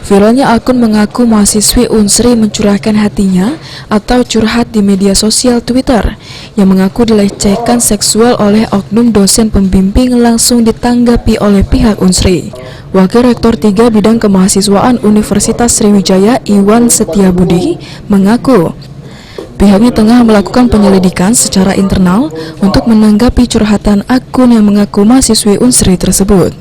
Viralnya akun mengaku mahasiswi Unsri mencurahkan hatinya atau curhat di media sosial Twitter yang mengaku dilecehkan seksual oleh oknum dosen pembimbing langsung ditanggapi oleh pihak Unsri. Wakil Rektor 3 Bidang Kemahasiswaan Universitas Sriwijaya Iwan Setiabudi mengaku pihaknya tengah melakukan penyelidikan secara internal untuk menanggapi curhatan akun yang mengaku mahasiswi Unsri tersebut.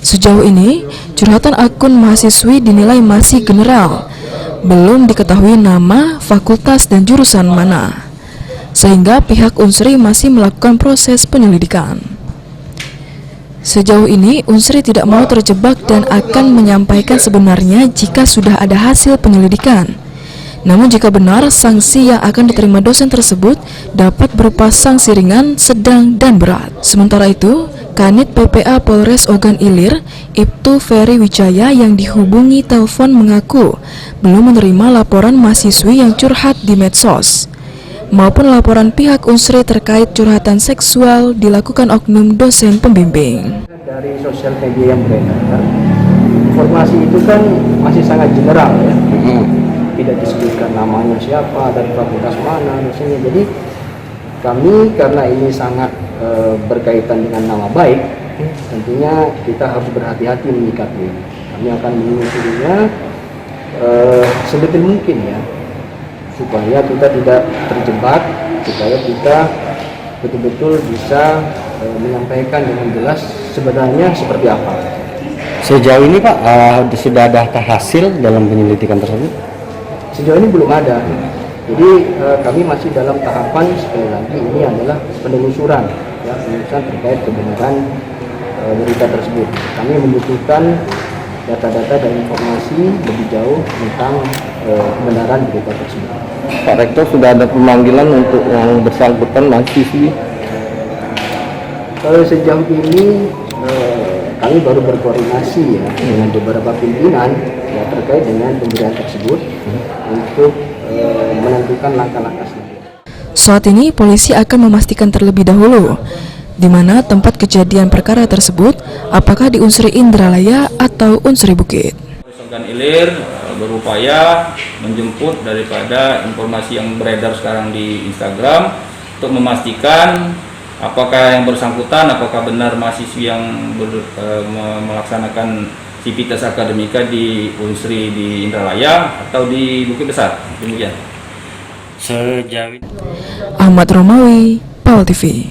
Sejauh ini, curhatan akun mahasiswi dinilai masih general, belum diketahui nama, fakultas, dan jurusan mana, sehingga pihak Unsri masih melakukan proses penyelidikan. Sejauh ini, Unsri tidak mau terjebak dan akan menyampaikan sebenarnya jika sudah ada hasil penyelidikan. Namun jika benar, sanksi yang akan diterima dosen tersebut dapat berupa sanksi ringan, sedang, dan berat. Sementara itu, Kanit PPA Polres Ogan Ilir, Ibtu Ferry Wijaya yang dihubungi telepon mengaku belum menerima laporan mahasiswi yang curhat di medsos, maupun laporan pihak Unsri terkait curhatan seksual dilakukan oknum dosen pembimbing. Dari sosial media yang beredar, informasi itu kan masih sangat general ya. Tidak disebutkan namanya siapa, dari fakultas mana, dosennya. Jadi kami karena ini sangat berkaitan dengan nama baik, tentunya kita harus berhati-hati menyikapi. Kami akan menyusunnya sedetil mungkin ya, supaya kita tidak terjebak, supaya kita betul-betul bisa menyampaikan dengan jelas sebenarnya seperti apa. Sejauh ini Pak, sudah ada hasil dalam penyelidikan tersebut? Sejauh ini belum ada. Jadi kami masih dalam tahapan, sekali lagi ini adalah penelusuran, ya, penelusuran terkait kebenaran berita tersebut. Kami membutuhkan data-data dan informasi lebih jauh tentang kebenaran berita tersebut. Pak Rektor, sudah ada pemanggilan untuk yang bersangkutan mahasiswi? Sejauh ini kami baru berkoordinasi ya dengan beberapa pimpinan ya terkait dengan pemberian tersebut untuk menentukan langkah-langkah selanjutnya. Saat ini, polisi akan memastikan terlebih dahulu di mana tempat kejadian perkara tersebut, apakah di Unsri Indralaya atau Unsri Bukit. Ogan Ilir berupaya menjemput daripada informasi yang beredar sekarang di Instagram untuk memastikan apakah yang bersangkutan, apakah benar mahasiswi yang melaksanakan sivitas akademika di Unsri di Indralaya atau di Bukit Besar. Demikian. Sejauh ini Ahmad Romawi, PAL TV.